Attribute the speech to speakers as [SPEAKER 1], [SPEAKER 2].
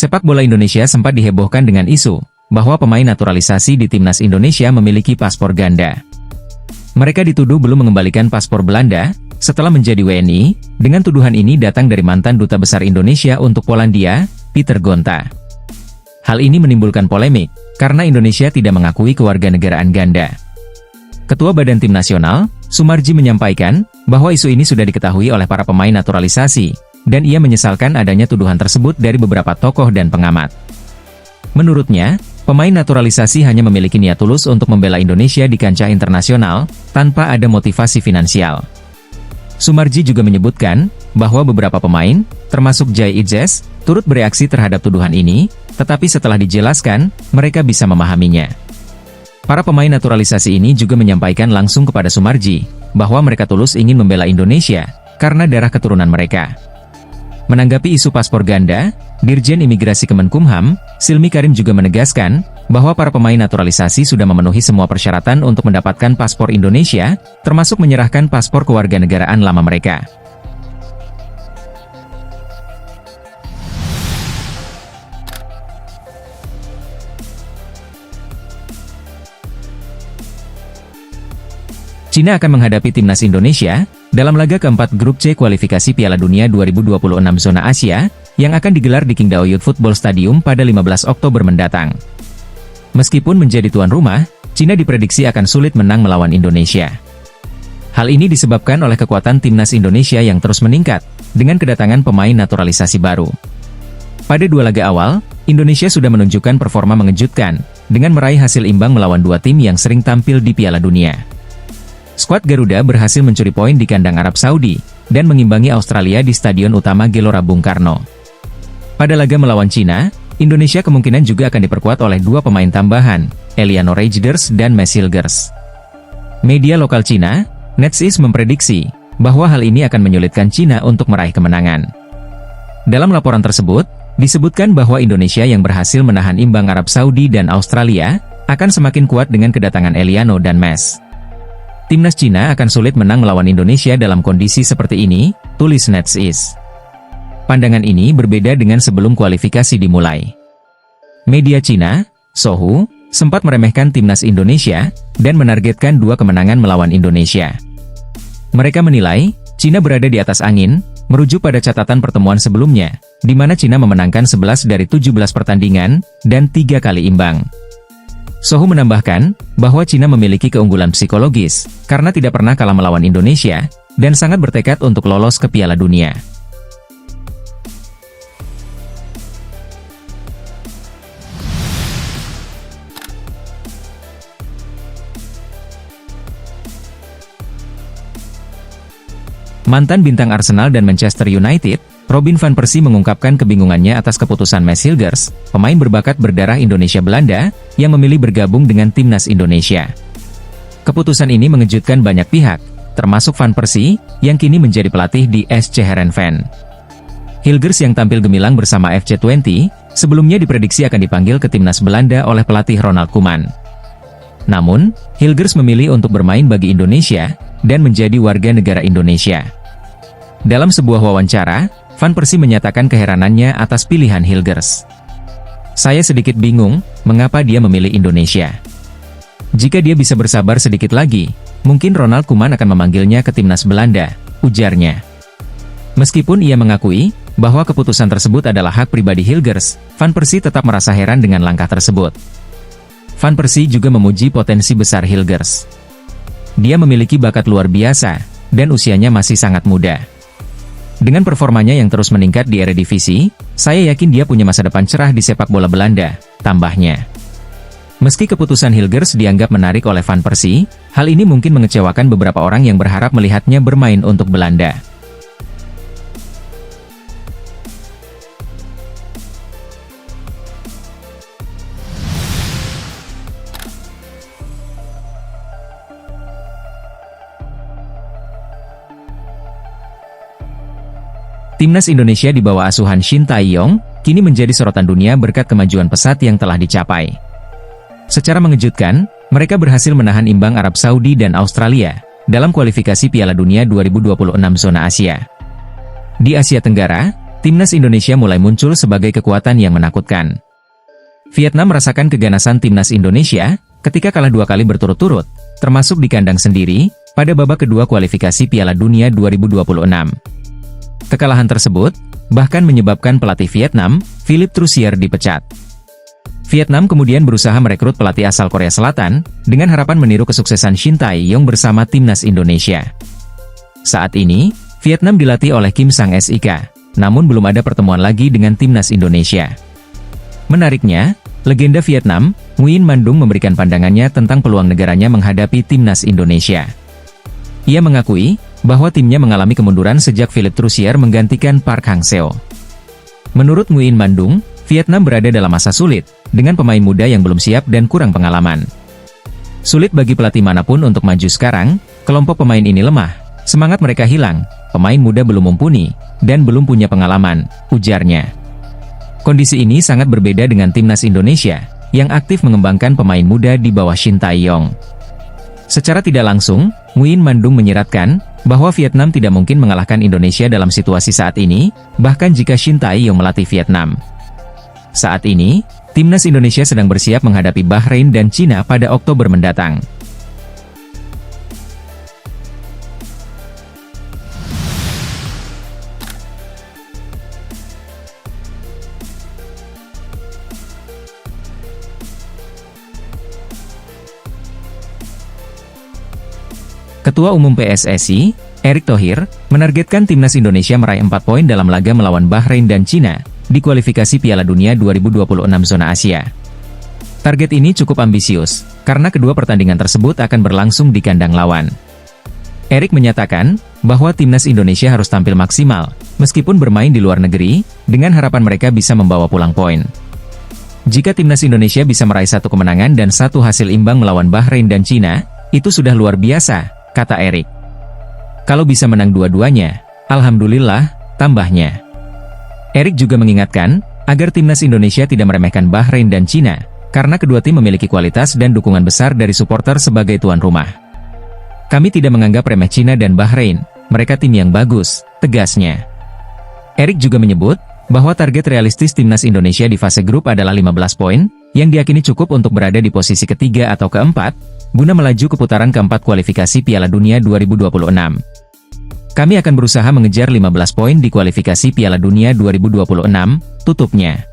[SPEAKER 1] sepak bola Indonesia sempat dihebohkan dengan isu bahwa pemain naturalisasi di timnas Indonesia memiliki paspor ganda. Mereka dituduh belum mengembalikan paspor Belanda setelah menjadi WNI. Dengan tuduhan ini datang dari mantan Duta Besar Indonesia untuk Polandia, Peter Gonta. Hal ini menimbulkan polemik karena Indonesia tidak mengakui kewarganegaraan ganda. Ketua Badan Tim Nasional, Sumarji menyampaikan bahwa isu ini sudah diketahui oleh para pemain naturalisasi, dan ia menyesalkan adanya tuduhan tersebut dari beberapa tokoh dan pengamat. Menurutnya, pemain naturalisasi hanya memiliki niat tulus untuk membela Indonesia di kancah internasional, tanpa ada motivasi finansial. Sumarji juga menyebutkan bahwa beberapa pemain, termasuk Jai Idzes, turut bereaksi terhadap tuduhan ini, tetapi setelah dijelaskan, mereka bisa memahaminya. Para pemain naturalisasi ini juga menyampaikan langsung kepada Sumarji, bahwa mereka tulus ingin membela Indonesia, karena darah keturunan mereka. Menanggapi isu paspor ganda, Dirjen Imigrasi Kemenkumham, Silmi Karim juga menegaskan bahwa para pemain naturalisasi sudah memenuhi semua persyaratan untuk mendapatkan paspor Indonesia, termasuk menyerahkan paspor kewarganegaraan lama mereka. Cina akan menghadapi timnas Indonesia dalam laga keempat grup C kualifikasi Piala Dunia 2026 zona Asia yang akan digelar di Qingdao Youth Football Stadium pada 15 Oktober mendatang. Meskipun menjadi tuan rumah, Cina diprediksi akan sulit menang melawan Indonesia. Hal ini disebabkan oleh kekuatan timnas Indonesia yang terus meningkat dengan kedatangan pemain naturalisasi baru. Pada dua laga awal, Indonesia sudah menunjukkan performa mengejutkan dengan meraih hasil imbang melawan dua tim yang sering tampil di Piala Dunia. Skuad Garuda berhasil mencuri poin di kandang Arab Saudi, dan mengimbangi Australia di Stadion Utama Gelora Bung Karno. Pada laga melawan Cina, Indonesia kemungkinan juga akan diperkuat oleh dua pemain tambahan, Eliano Reijnders dan Mads Hilgers. Media lokal Cina, NetEase memprediksi bahwa hal ini akan menyulitkan Cina untuk meraih kemenangan. Dalam laporan tersebut, disebutkan bahwa Indonesia yang berhasil menahan imbang Arab Saudi dan Australia, akan semakin kuat dengan kedatangan Eliano dan Mads. Timnas Cina akan sulit menang melawan Indonesia dalam kondisi seperti ini, tulis NetEase. Pandangan ini berbeda dengan sebelum kualifikasi dimulai. Media Cina, Sohu, sempat meremehkan timnas Indonesia, dan menargetkan 2 kemenangan melawan Indonesia. Mereka menilai, Cina berada di atas angin, merujuk pada catatan pertemuan sebelumnya, di mana Cina memenangkan 11 dari 17 pertandingan, dan 3 kali imbang. Sohu menambahkan bahwa Cina memiliki keunggulan psikologis karena tidak pernah kalah melawan Indonesia dan sangat bertekad untuk lolos ke Piala Dunia. Mantan bintang Arsenal dan Manchester United, Robin van Persie mengungkapkan kebingungannya atas keputusan Mads Hilgers, pemain berbakat berdarah Indonesia-Belanda, yang memilih bergabung dengan timnas Indonesia. Keputusan ini mengejutkan banyak pihak, termasuk Van Persie, yang kini menjadi pelatih di SC Heerenveen. Hilgers yang tampil gemilang bersama FC20, sebelumnya diprediksi akan dipanggil ke timnas Belanda oleh pelatih Ronald Koeman. Namun, Hilgers memilih untuk bermain bagi Indonesia, dan menjadi warga negara Indonesia. Dalam sebuah wawancara, Van Persie menyatakan keheranannya atas pilihan Hilgers. Saya sedikit bingung, mengapa dia memilih Indonesia. Jika dia bisa bersabar sedikit lagi, mungkin Ronald Koeman akan memanggilnya ke timnas Belanda, ujarnya. Meskipun ia mengakui bahwa keputusan tersebut adalah hak pribadi Hilgers, Van Persie tetap merasa heran dengan langkah tersebut. Van Persie juga memuji potensi besar Hilgers. Dia memiliki bakat luar biasa, dan usianya masih sangat muda. Dengan performanya yang terus meningkat di Eredivisie, saya yakin dia punya masa depan cerah di sepak bola Belanda, tambahnya. Meski keputusan Hilgers dianggap menarik oleh Van Persie, hal ini mungkin mengecewakan beberapa orang yang berharap melihatnya bermain untuk Belanda. Timnas Indonesia di bawah asuhan Shin Tae-yong, kini menjadi sorotan dunia berkat kemajuan pesat yang telah dicapai. Secara mengejutkan, mereka berhasil menahan imbang Arab Saudi dan Australia, dalam kualifikasi Piala Dunia 2026 zona Asia. Di Asia Tenggara, timnas Indonesia mulai muncul sebagai kekuatan yang menakutkan. Vietnam merasakan keganasan timnas Indonesia ketika kalah 2 kali berturut-turut, termasuk di kandang sendiri, pada babak kedua kualifikasi Piala Dunia 2026. Kekalahan tersebut bahkan menyebabkan pelatih Vietnam, Philippe Troussier dipecat. Vietnam kemudian berusaha merekrut pelatih asal Korea Selatan, dengan harapan meniru kesuksesan Shin Tae-yong bersama timnas Indonesia. Saat ini, Vietnam dilatih oleh Kim Sang-sik, namun belum ada pertemuan lagi dengan timnas Indonesia. Menariknya, legenda Vietnam, Nguyen Van Dung memberikan pandangannya tentang peluang negaranya menghadapi timnas Indonesia. Ia mengakui bahwa timnya mengalami kemunduran sejak Philippe Troussier menggantikan Park Hang-seo. Menurut Nguyen Van Dung, Vietnam berada dalam masa sulit, dengan pemain muda yang belum siap dan kurang pengalaman. Sulit bagi pelatih manapun untuk maju sekarang, kelompok pemain ini lemah, semangat mereka hilang, pemain muda belum mumpuni, dan belum punya pengalaman, ujarnya. Kondisi ini sangat berbeda dengan timnas Indonesia, yang aktif mengembangkan pemain muda di bawah Shin Tae-yong. Secara tidak langsung, Nguyen Van Dung menyiratkan bahwa Vietnam tidak mungkin mengalahkan Indonesia dalam situasi saat ini, bahkan jika Shin Tae-yong melatih Vietnam. Saat ini, timnas Indonesia sedang bersiap menghadapi Bahrain dan Cina pada Oktober mendatang. Ketua Umum PSSI, Erick Thohir, menargetkan timnas Indonesia meraih 4 poin dalam laga melawan Bahrain dan Cina di kualifikasi Piala Dunia 2026 zona Asia. Target ini cukup ambisius, karena kedua pertandingan tersebut akan berlangsung di kandang lawan. Erick menyatakan bahwa timnas Indonesia harus tampil maksimal, meskipun bermain di luar negeri, dengan harapan mereka bisa membawa pulang poin. Jika timnas Indonesia bisa meraih 1 kemenangan dan 1 hasil imbang melawan Bahrain dan Cina, itu sudah luar biasa, kata Erick. Kalau bisa menang dua-duanya, alhamdulillah, tambahnya. Erick juga mengingatkan, agar timnas Indonesia tidak meremehkan Bahrain dan Cina, karena kedua tim memiliki kualitas dan dukungan besar dari supporter sebagai tuan rumah. Kami tidak menganggap remeh Cina dan Bahrain, mereka tim yang bagus, tegasnya. Erick juga menyebut, bahwa target realistis timnas Indonesia di fase grup adalah 15 poin, yang diyakini cukup untuk berada di posisi ketiga atau keempat, guna melaju ke putaran keempat kualifikasi Piala Dunia 2026. Kami akan berusaha mengejar 15 poin di kualifikasi Piala Dunia 2026, tutupnya.